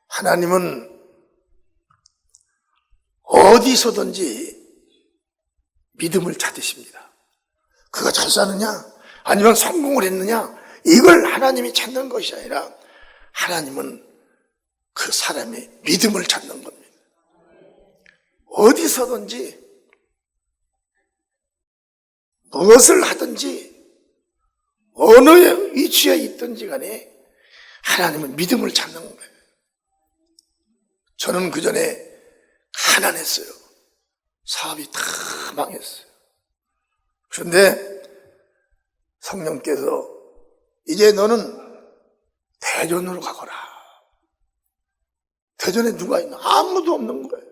하나님은 어디서든지 믿음을 찾으십니다. 그가 잘 사느냐 아니면 성공을 했느냐 이걸 하나님이 찾는 것이 아니라 하나님은 그 사람의 믿음을 찾는 겁니다. 어디서든지 무엇을 하든지 어느 위치에 있든지 간에 하나님은 믿음을 찾는 거예요. 저는 그전에 가난했어요. 사업이 다 망했어요. 그런데 성령께서 이제 너는 대전으로 가거라. 대전에 누가 있나? 아무도 없는 거예요.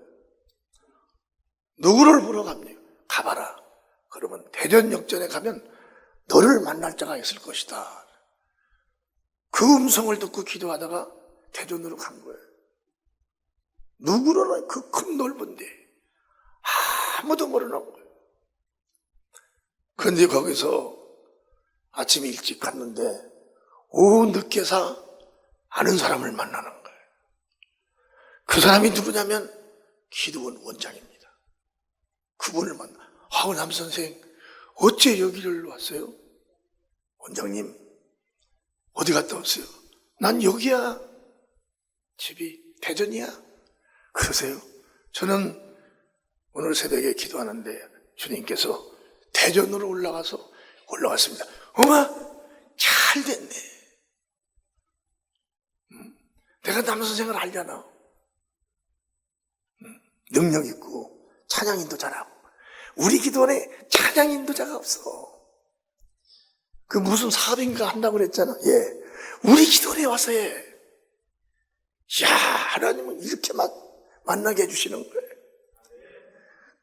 누구를 보러 갑니까? 가봐라. 그러면 대전역전에 가면 너를 만날 자가 있을 것이다. 그 음성을 듣고 기도하다가 대전으로 간 거예요. 누구로나 그 큰 넓은데 아무도 모르는 거예요. 그런데 거기서 아침 일찍 갔는데 오후 늦게서 아는 사람을 만나는 거예요. 그 사람이 누구냐면 기도원 원장입니다. 그분을 만나. 남 선생 어째 여기를 왔어요? 원장님 어디 갔다 왔어요? 난 여기야. 집이 대전이야. 그러세요? 저는 오늘 새벽에 기도하는데 주님께서 대전으로 올라갔습니다. 어마 잘 됐네. 내가 남선생을 알잖아. 능력 있고 찬양인도 잘하고. 우리 기도원에 찬양인도자가 없어. 그 무슨 사업인가 한다고 그랬잖아. 예, 우리 기도원에 와서 해. 야, 하나님은 이렇게 막 만나게 해주시는 거예요.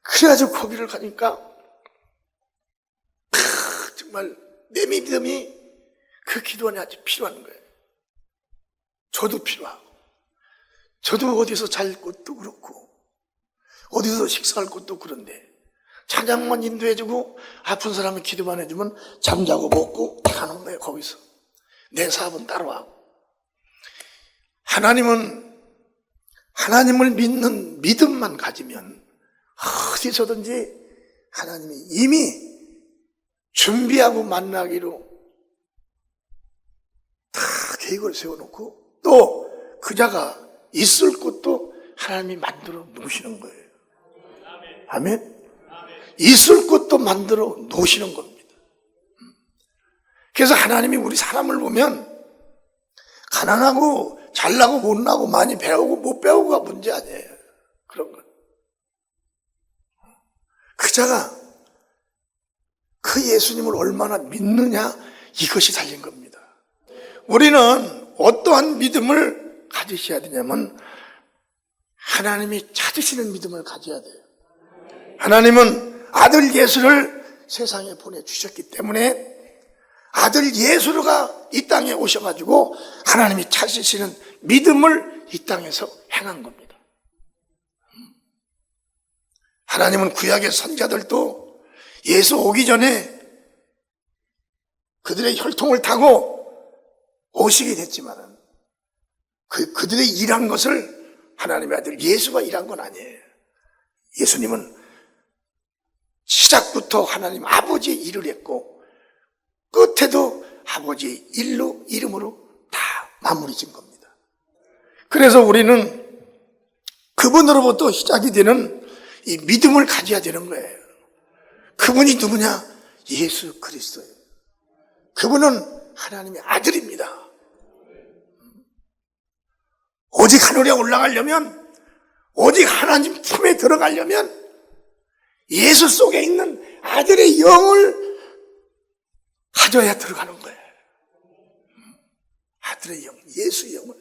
그래가지고 거기를 가니까 정말 내 믿음이 그 기도원에 아주 필요한 거예요. 저도 필요하고, 저도 어디서 잘 곳도 그렇고 어디서 식사할 곳도 그런데 찬양만 인도해주고 아픈 사람은 기도만 해주면 잠자고 먹고 다 하는 거예요. 거기서 내 사업은 따라와. 하나님을 믿는 믿음만 가지면 어디서든지 하나님이 이미 준비하고 만나기로 다 계획을 세워놓고 또 그자가 있을 곳도 하나님이 만들어 놓으시는 거예요. 아멘? 있을 곳도 만들어 놓으시는 겁니다. 그래서 하나님이 우리 사람을 보면 가난하고 잘나고 못나고 많이 배우고 못 배우고가 문제 아니에요. 그런 건. 그자가 그 예수님을 얼마나 믿느냐 이것이 달린 겁니다. 우리는 어떠한 믿음을 가지셔야 되냐면 하나님이 찾으시는 믿음을 가져야 돼요. 하나님은 아들 예수를 세상에 보내주셨기 때문에 아들 예수가 이 땅에 오셔가지고 하나님이 찾으시는 믿음을 이 땅에서 행한 겁니다. 하나님은 구약의 선자들도 예수 오기 전에 그들의 혈통을 타고 오시게 됐지만 그들의 일한 것을 하나님의 아들 예수가 일한 건 아니에요. 예수님은 시작부터 하나님 아버지의 일을 했고 끝에도 아버지의 이름으로 다 마무리 진 겁니다. 그래서 우리는 그분으로부터 시작이 되는 이 믿음을 가져야 되는 거예요. 그분이 누구냐? 예수 그리스도예요. 그분은 하나님의 아들입니다. 오직 하늘에 올라가려면, 오직 하나님 품에 들어가려면 예수 속에 있는 아들의 영을 가져야 들어가는 거예요. 아들의 영, 예수의 영을.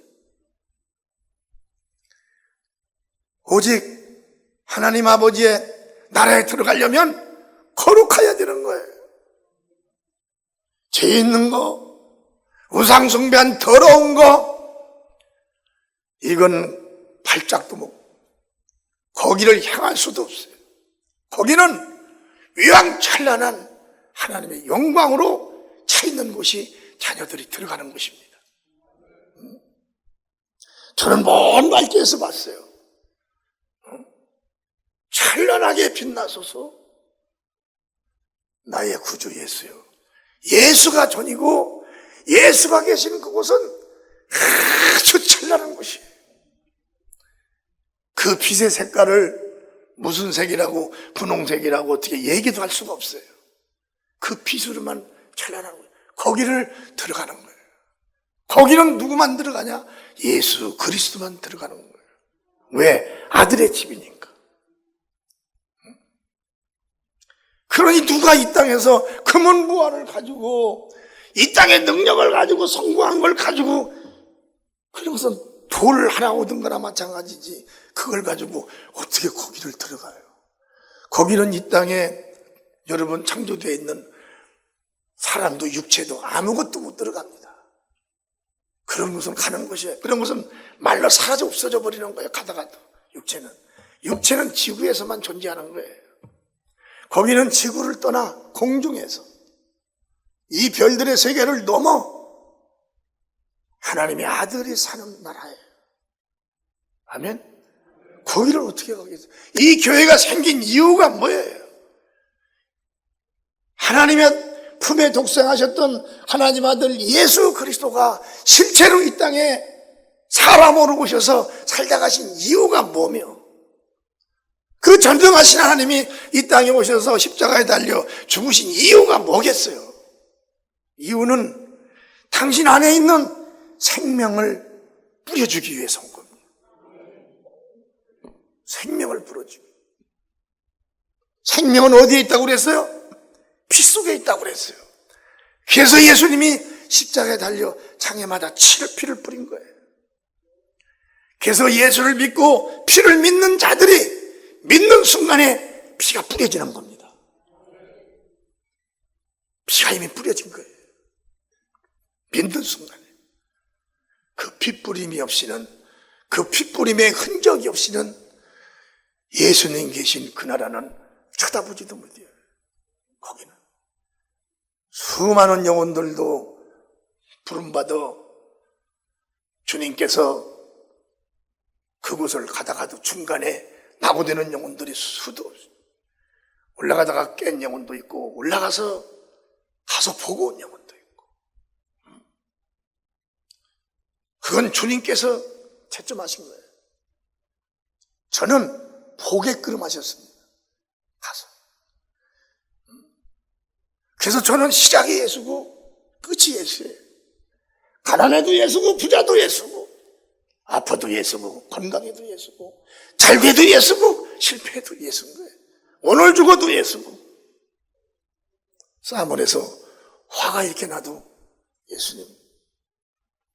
오직 하나님 아버지의 나라에 들어가려면 거룩해야 되는 거예요. 죄 있는 거, 우상숭배한 더러운 거, 이건 발짝도 못, 거기를 향할 수도 없어요. 거기는 위황찬란한 하나님의 영광으로 차 있는 곳이 자녀들이 들어가는 곳입니다. 저는 먼 발길에서 봤어요. 찬란하게 빛나소서 나의 구주 예수요. 예수가 전이고 예수가 계시는 그곳은 아주 찬란한 곳이에요. 그 빛의 색깔을 무슨 색이라고, 분홍색이라고 어떻게 얘기도 할 수가 없어요. 그 빛으로만 찬란한 거예요. 거기를 들어가는 거예요. 거기는 누구만 들어가냐? 예수 그리스도만 들어가는 거예요. 왜? 아들의 집이니까. 그러니 누가 이 땅에서 금은부활을 가지고 이 땅의 능력을 가지고 성공한 걸 가지고 그런 것은 돌 하나 얻은 거나 마찬가지지 그걸 가지고 어떻게 거기를 들어가요? 거기는 이 땅에 여러분 창조되어 있는 사람도 육체도 아무것도 못 들어갑니다. 그런 것은 가는 곳이에요. 그런 것은 말로 사라져 없어져 버리는 거예요. 가다가도 육체는 지구에서만 존재하는 거예요. 거기는 지구를 떠나 공중에서 이 별들의 세계를 넘어 하나님의 아들이 사는 나라예요. 아멘? 거기를 어떻게 가겠어요? 이 교회가 생긴 이유가 뭐예요? 하나님의 품에 독생하셨던 하나님 아들 예수 그리스도가 실제로 이 땅에 사람으로 오셔서 살다 가신 이유가 뭐며, 그 전능하신 하나님이 이 땅에 오셔서 십자가에 달려 죽으신 이유가 뭐겠어요? 이유는 당신 안에 있는 생명을 뿌려주기 위해서 온 겁니다. 생명을 뿌려주기. 생명은 어디에 있다고 그랬어요? 피 속에 있다고 그랬어요. 그래서 예수님이 십자가에 달려 장애마다 피를 뿌린 거예요. 그래서 예수를 믿고 피를 믿는 자들이 믿는 순간에 피가 뿌려지는 겁니다. 피가 이미 뿌려진 거예요. 믿는 순간에. 그 피뿌림이 없이는, 그 피뿌림의 흔적이 없이는 예수님 계신 그 나라는 쳐다보지도 못해요. 거기는 수많은 영혼들도 부름받아 주님께서 그곳을 가다가도 중간에 나고되는 영혼들이 수도 없어요. 올라가다가 깬 영혼도 있고 올라가서 가서 보고 온 영혼도 있고. 그건 주님께서 채점하신 거예요. 저는 보게끔 하셨습니다. 가서. 그래서 저는 시작이 예수고 끝이 예수예요. 가난해도 예수고 부자도 예수고 아파도 예수고 건강해도 예수고 잘 돼도 예수고 실패해도 예수인 거예요. 오늘 죽어도 예수고 사무엘에서 화가 이렇게 나도 예수님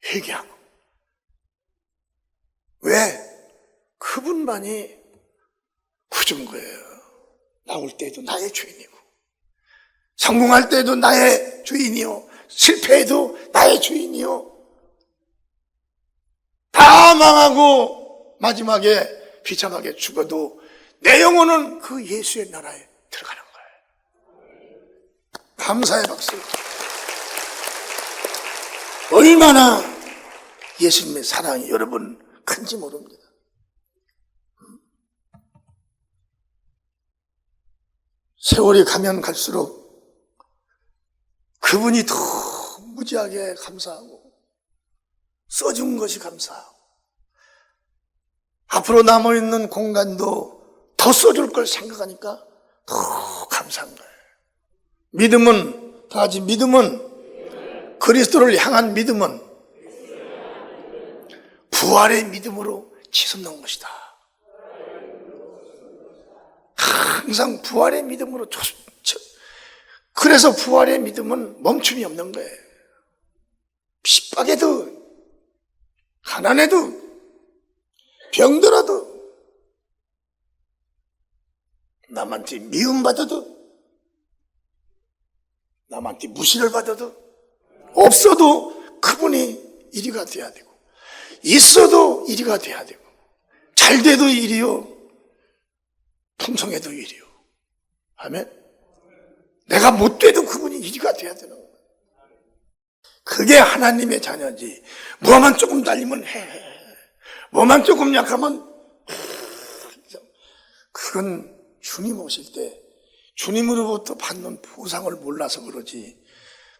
회개하고. 왜? 그분만이 구준 거예요. 나올 때도 나의 주인이고 성공할 때도 나의 주인이요 실패해도 나의 주인이요 다 망하고 마지막에 비참하게 죽어도 내 영혼은 그 예수의 나라에 들어가는 거예요. 감사의 박수. 얼마나 예수님의 사랑이 여러분 큰지 모릅니다. 세월이 가면 갈수록 그분이 더 무지하게 감사하고 써준 것이 감사하고 앞으로 남아있는 공간도 더 써줄 걸 생각하니까 더 감사한 거예요. 믿음은, 다 같이 믿음은, 그리스도를 향한 믿음은 부활의 믿음으로 치솟는 것이다. 항상 부활의 믿음으로 그래서 부활의 믿음은 멈춤이 없는 거예요. 핍박에도 가난해도 병들어도 남한테 미움받아도 남한테 무시를 받아도 없어도 그분이 1위가 돼야 되고 있어도 1위가 돼야 되고 잘 돼도 1이요, 풍성해도 1이요. 아멘. 내가 못 돼도 그분이 1위가 돼야 되는 거예요. 그게 하나님의 자녀지. 뭐만 조금 달리면 해. 뭐만 조금 약하면 그건 주님 오실 때 주님으로부터 받는 보상을 몰라서 그러지,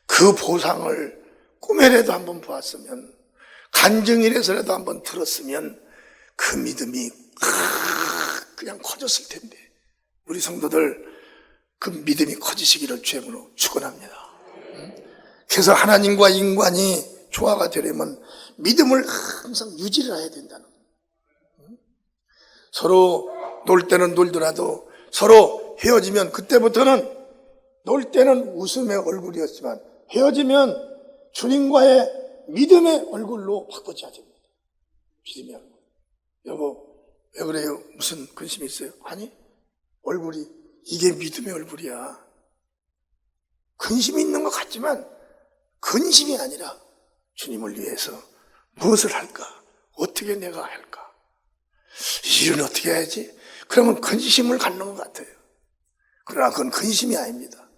그 보상을 꿈에라도 한번 보았으면, 간증이라서라도 한번 들었으면 그 믿음이 그냥 커졌을 텐데, 우리 성도들 그 믿음이 커지시기를 주님으로 축원합니다. 그래서 하나님과 인간이 조화가 되려면 믿음을 항상 유지를 해야 된다는 거예요. 서로 놀 때는 놀더라도 서로 헤어지면, 그때부터는 놀 때는 웃음의 얼굴이었지만 헤어지면 주님과의 믿음의 얼굴로 바꿔줘야 됩니다. 믿음의 얼굴. 여보, 왜 그래요? 무슨 근심이 있어요? 아니, 얼굴이 이게 믿음의 얼굴이야. 근심이 있는 것 같지만 근심이 아니라 주님을 위해서 무엇을 할까? 어떻게 내가 할까? 이 일은 어떻게 해야지? 그러면 근심을 갖는 것 같아요. 그러나 그건 근심이 아닙니다.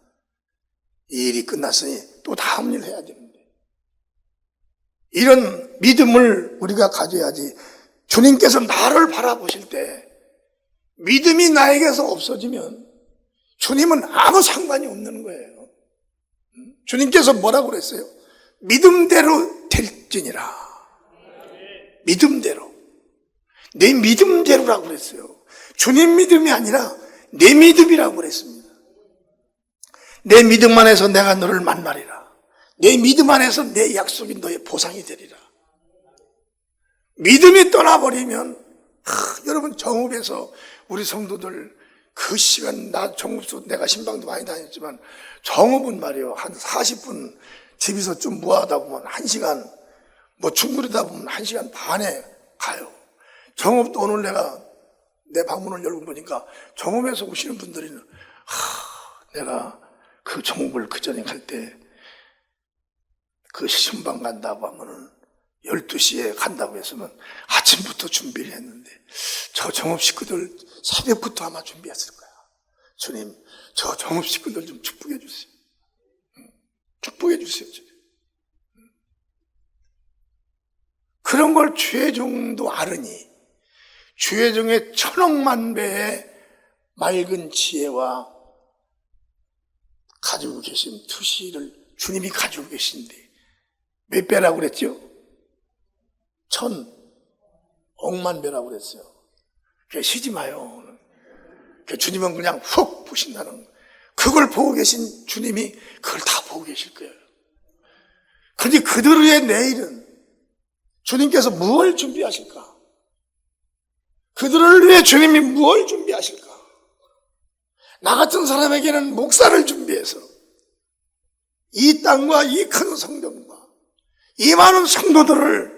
이 일이 끝났으니 또 다음 일 해야 되는데, 이런 믿음을 우리가 가져야지. 주님께서 나를 바라보실 때 믿음이 나에게서 없어지면 주님은 아무 상관이 없는 거예요. 주님께서 뭐라고 그랬어요? 믿음대로 될지니라. 믿음대로. 내 믿음대로라고 그랬어요. 주님 믿음이 아니라 내 믿음이라고 그랬습니다. 내 믿음 안에서 내가 너를 만나리라. 내 믿음 안에서 내 약속이 너의 보상이 되리라. 믿음이 떠나버리면, 여러분 정읍에서 우리 성도들 그 시간, 나 정읍도 내가 신방도 많이 다녔지만 정읍은 말이에요, 한 40분 집에서 좀 무하다 보면 1시간, 뭐 충분히다 보면 1시간 반에 가요. 정읍도 오늘 내가 내 방문을 열고 보니까 정읍에서 오시는 분들은 내가 그 정읍을 그 전에 갈 때 그 신방 간다고 하면은 12시에 간다고 했으면 아침부터 준비를 했는데, 저 정읍 식구들 새벽부터 아마 준비했을 거야. 주님, 저 정읍 식구들 좀 축복해 주세요. 축복해 주세요. 그런 걸 주의 종도 알으니, 주의 종의 천억만 배의 맑은 지혜와 가지고 계신 투시를 주님이 가지고 계신데, 몇 배라고 그랬죠? 1,000억만 배라고 그랬어요. 그러니까 쉬지 마요. 그러니까 주님은 그냥 훅 보신다는 거예요. 그걸 보고 계신 주님이 그걸 다 보고 계실 거예요. 그런데 그들의 내일은 주님께서 무엇을 준비하실까? 그들을 위해 주님이 무엇을 준비하실까? 나 같은 사람에게는 목사를 준비해서 이 땅과 이 큰 성전과 이 많은 성도들을,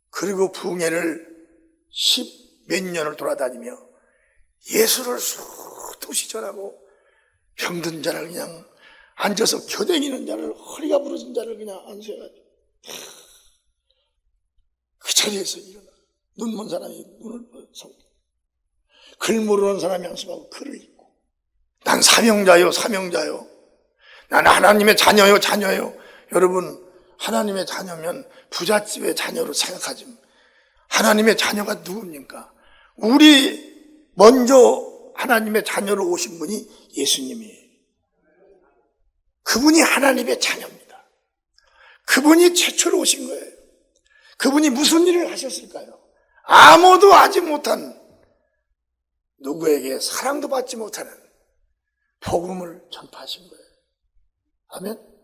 그리고 부흥회를 10몇 년을 돌아다니며 예수를 수없이 전하고 병든 자를 그냥 앉아서 겨댕이는 자를, 허리가 부러진 자를 그냥 안수해가지고 그 자리에서 일어나, 눈 먼 사람이 눈을 보고, 글 모르는 사람이 안수하고 글을 읽고, 난 사명자요, 사명자요. 난 하나님의 자녀요, 자녀요. 여러분, 하나님의 자녀면 부잣집의 자녀로 생각하지. 하나님의 자녀가 누굽니까? 우리 먼저 하나님의 자녀로 오신 분이 예수님이에요. 그분이 하나님의 자녀입니다. 그분이 최초로 오신 거예요. 그분이 무슨 일을 하셨을까요? 아무도 하지 못한, 누구에게 사랑도 받지 못하는 복음을 전파하신 거예요. 아멘?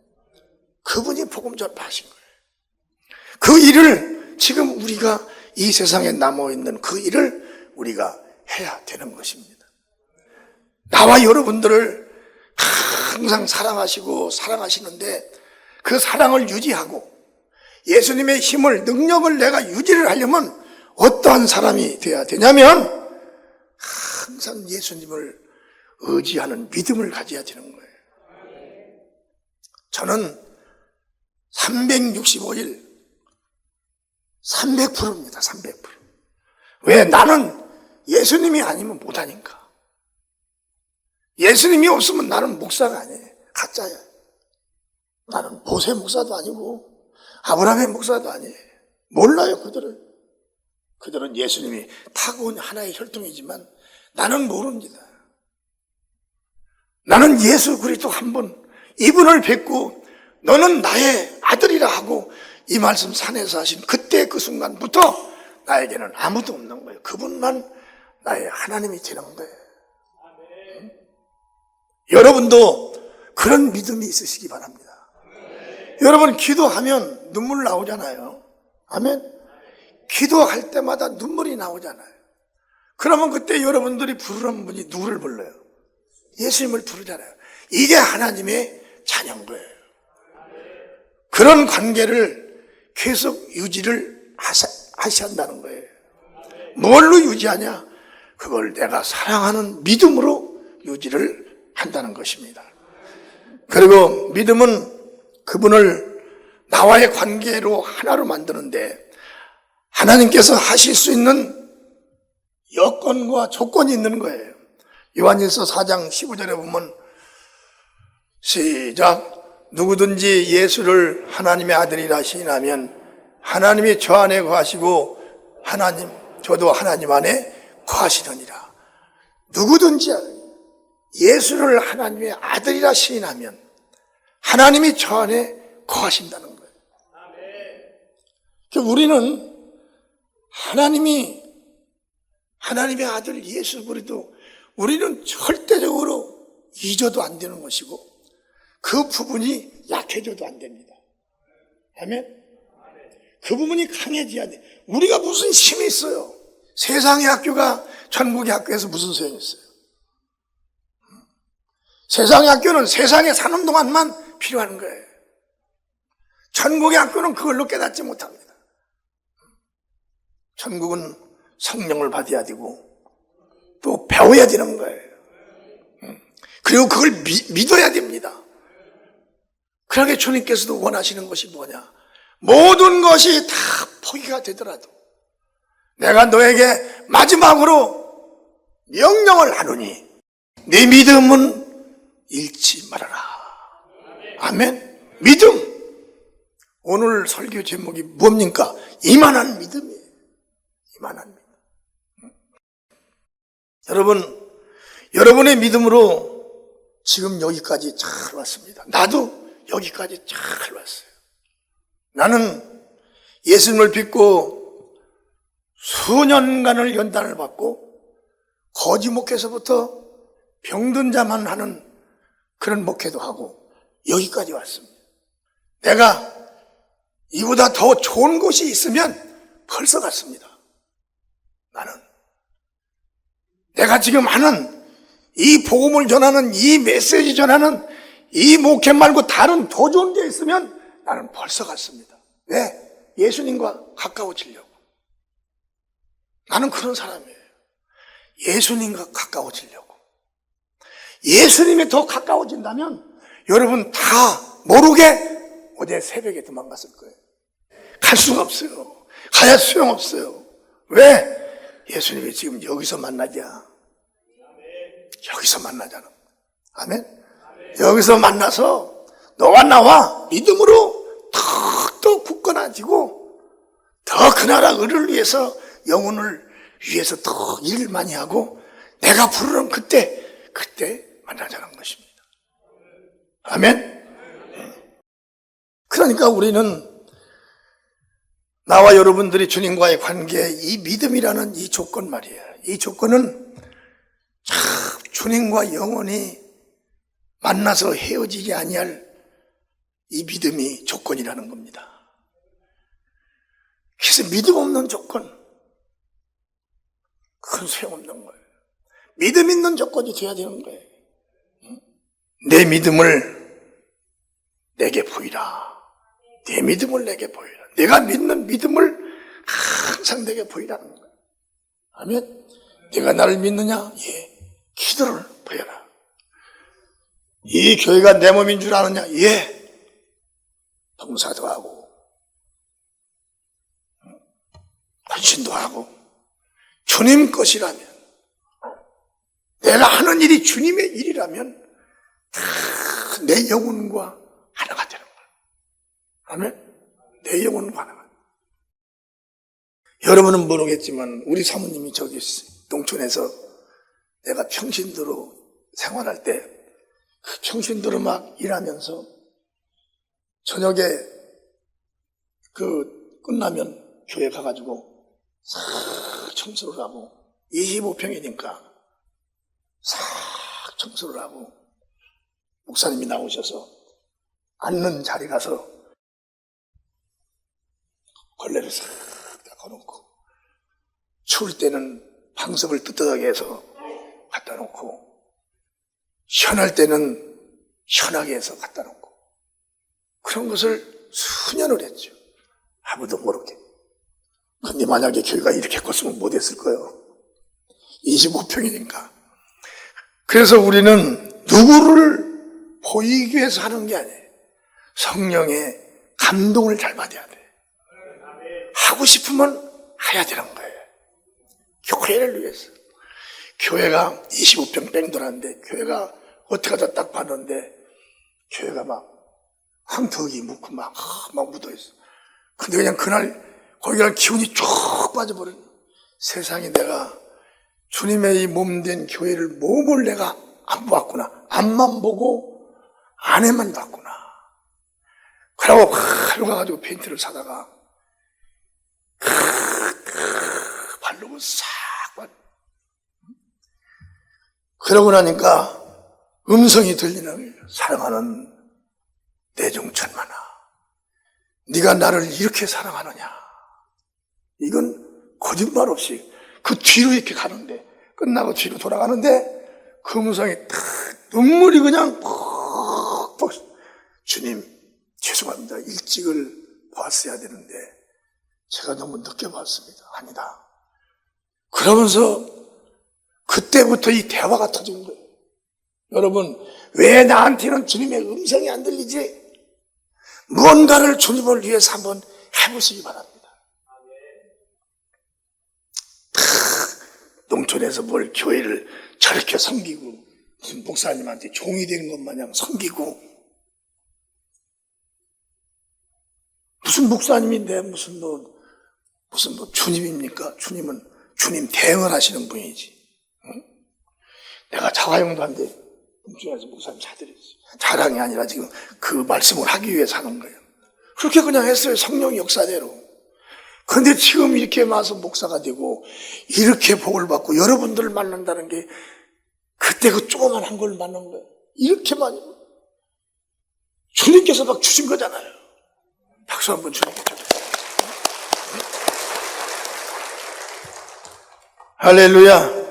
그분이 복음 전파하신 거예요. 그 일을 지금 우리가 이 세상에 남아있는 그 일을 우리가 해야 되는 것입니다. 나와 여러분들을 항상 사랑하시고 사랑하시는데, 그 사랑을 유지하고 예수님의 힘을, 능력을 내가 유지를 하려면 어떠한 사람이 되어야 되냐면, 항상 예수님을 의지하는 믿음을 가져야 되는 거예요. 저는 365일 300%입니다. 300%. 왜? 나는 예수님이 아니면 못하니까. 예수님이 없으면 나는 목사가 아니에요. 가짜야. 나는 모세 목사도 아니고 아브라함의 목사도 아니에요. 몰라요, 그들을. 그들은 예수님이 타고온 하나의 혈통이지만 나는 모릅니다. 나는 예수 그리스도 한 번 이분을 뵙고 너는 나의 아들이라 하고 이 말씀 산에서 하신 그때 그 순간부터 나에게는 아무도 없는 거예요. 그분만 나의 하나님이 되는 거예요. 여러분도 그런 믿음이 있으시기 바랍니다. 여러분 기도하면 눈물 나오잖아요. 아멘. 기도할 때마다 눈물이 나오잖아요. 그러면 그때 여러분들이 부르는 분이 누구를 불러요? 예수님을 부르잖아요. 이게 하나님의 자녀인 거예요. 그런 관계를 계속 유지를 하셔야 한다는 거예요. 뭘로 유지하냐? 그걸 내가 사랑하는 믿음으로 유지를 한다는 것입니다. 그리고 믿음은 그분을 나와의 관계로 하나로 만드는데 하나님께서 하실 수 있는 여건과 조건이 있는 거예요. 요한일서 4장 15절에 보면 시작. 누구든지 예수를 하나님의 아들이라 시인하면 하나님이 저 안에 거하시고 저도 하나님 안에 거하시느니라. 누구든지 예수를 하나님의 아들이라 시인하면 하나님이 저 안에 거하신다는 거예요. 우리는 하나님의 아들 예수 그리스도 우리는 절대적으로 잊어도 안 되는 것이고 그 부분이 약해져도 안 됩니다. 아멘? 그 부분이 강해져야 돼. 우리가 무슨 힘이 있어요? 세상의 학교가 천국의 학교에서 무슨 소용이 있어요? 세상의 학교는 세상에 사는 동안만 필요한 거예요. 천국의 학교는 그걸로 깨닫지 못합니다. 천국은 성령을 받아야 되고 또 배워야 되는 거예요. 그리고 그걸 믿어야 됩니다. 그러게 주님께서도 원하시는 것이 뭐냐? 모든 것이 다 포기가 되더라도 내가 너에게 마지막으로 명령을 하노니 네 믿음은 잃지 말아라. 아멘. 믿음. 오늘 설교 제목이 뭡니까? 이만한 믿음이에요. 이만한 믿음. 여러분, 여러분의 믿음으로 지금 여기까지 잘 왔습니다. 나도 여기까지 잘 왔어요. 나는 예수님을 믿고 수년간을 연단을 받고 거지 목회에서부터 병든 자만 하는 그런 목회도 하고 여기까지 왔습니다. 내가 이보다 더 좋은 곳이 있으면 벌써 갔습니다. 나는 내가 지금 하는 이 복음을 전하는 이 메시지 전하는 이 목회 말고 다른 더 좋은 데 있으면 나는 벌써 갔습니다. 왜? 예수님과 가까워지려고. 나는 그런 사람이에요. 예수님과 가까워지려고. 예수님이 더 가까워진다면 여러분 다 모르게 어제 새벽에 도망갔을 거예요. 갈 수가 없어요. 가야 소용없어요. 왜? 예수님이 지금 여기서 만나자. 여기서 만나자는 거예요. 아멘? 여기서 만나서 너와 나와 믿음으로 더 굳건해지고 더 그 나라 을을 위해서 영혼을 위해서 더 일을 많이 하고 내가 부르는 그때 만나자는 것입니다. 아멘? 그러니까 우리는 나와 여러분들이 주님과의 관계 이 믿음이라는 이 조건 말이에요. 이 조건은 참 주님과 영원히 만나서 헤어지지 아니할 이 믿음이 조건이라는 겁니다. 그래서 믿음 없는 조건, 그건 소용없는 거예요. 믿음 있는 조건이 돼야 되는 거예요. 내 믿음을 내게 보이라. 내 믿음을 내게 보이라. 내가 믿는 믿음을 항상 내게 보이라는 거예요. 아멘. 내가 나를 믿느냐? 예. 기도를 보여라. 이 교회가 내 몸인 줄 아느냐? 예. 봉사도 하고 헌신도 하고 주님 것이라면, 내가 하는 일이 주님의 일이라면 다 내 영혼과 하나가 되는 거예요. 아멘? 내 영혼과 하나가. 여러분은 모르겠지만 우리 사모님이 저기 농촌에서 내가 평신도로 생활할 때 그 평신도로 막 일하면서 저녁에 끝나면 교회 가가지고 싹 청소를 하고 25평이니까 싹 청소를 하고 목사님이 나오셔서 앉는 자리 가서 걸레를 싹 닦아놓고 추울 때는 방석을 뜨뜻하게 해서 갖다 놓고 시원할 때는 시원하게 해서 갖다 놓고 그런 것을 수년을 했죠. 아무도 모르게. 근데 만약에 교회가 이렇게 컸으면 못했을 거예요. 25평이니까. 그래서 우리는 누구를 보이기 위해서 하는 게 아니에요. 성령의 감동을 잘 받아야 돼. 하고 싶으면 해야 되는 거예요. 교회를 위해서. 교회가 25평 뺑 돌았는데 교회가 어떻게 하다 딱 봤는데 교회가 막 황토기 묻고 막 묻어있어. 근데 그냥 그날 거기가 기운이 쭉 빠져버린 세상에 내가 주님의 이 몸된 교회를 몸을 내가 안 보았구나. 앞만 보고 안에만 봤구나. 그러고 바로 가가지고 페인트를 사다가 바르고 싹 그러고 나니까 음성이 들리는 거예요. 사랑하는 내중천만아, 네가 나를 이렇게 사랑하느냐. 이건 거짓말 없이 그 뒤로 이렇게 가는데 끝나고 뒤로 돌아가는데 그 음성이 탁 눈물이 그냥 퍽퍽. 주님 죄송합니다. 일찍을 봤어야 되는데 제가 너무 늦게 봤습니다. 아니다. 그러면서 그때부터 이 대화가 터진 거예요. 여러분, 왜 나한테는 주님의 음성이 안 들리지? 무언가를 주님을 위해서 한번 해보시기 바랍니다. 농촌에서 뭘 교회를 저렇게 섬기고 무슨 목사님한테 종이 되는 것 마냥 섬기고 무슨 목사님인데 무슨 주님입니까? 주님은 주님 대응을 하시는 분이지. 응? 내가 자화용도 한데 농촌에서 목사님 사드렸어요. 자랑이 아니라 지금 그 말씀을 하기 위해서 하는 거예요. 그렇게 그냥 했어요. 성령 역사대로. 그런데 지금 이렇게 와서 목사가 되고 이렇게 복을 받고 여러분들을 만난다는 게 그때 그 조그만한 걸 만난 거예요. 이렇게 많이 주님께서 막 주신 거잖아요. 박수 한번 주님께 쳐주세요. 할렐루야.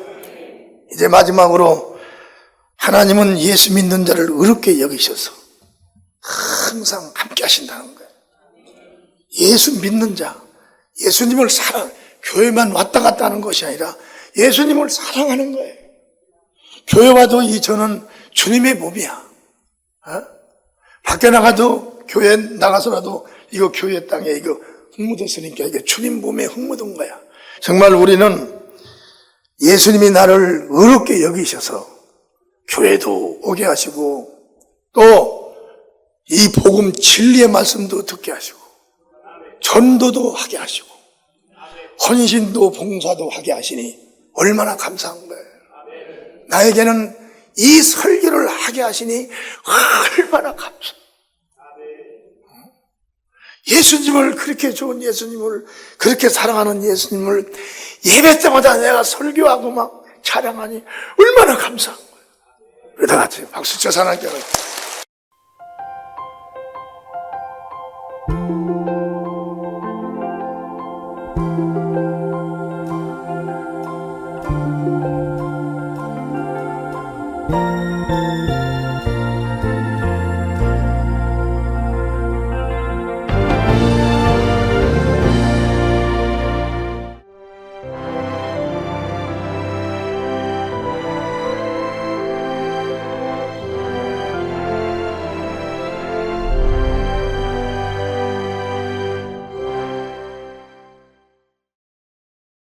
이제 마지막으로 하나님은 예수 믿는 자를 의롭게 여기셔서 항상 함께 하신다는 거예요. 예수 믿는 자, 예수님을 교회만 왔다 갔다 하는 것이 아니라 예수님을 사랑하는 거예요. 교회 와도 저는 주님의 몸이야. 밖에 나가도 교회 나가서라도 이거 교회 땅에 이거 흙 묻었으니까 이게 주님 몸에 흙 묻은 거야. 정말 우리는 예수님이 나를 의롭게 여기셔서 교회도 오게 하시고 또 이 복음 진리의 말씀도 듣게 하시고 전도도 하게 하시고 헌신도 봉사도 하게 하시니 얼마나 감사한 거예요. 나에게는 이 설교를 하게 하시니 얼마나 감사. 예수님을 그렇게 좋은 예수님을 그렇게 사랑하는 예수님을 예배 때마다 내가 설교하고 막 찬양하니 얼마나 감사한 거예요. 그러다 같이 박수 쳐서 하나님께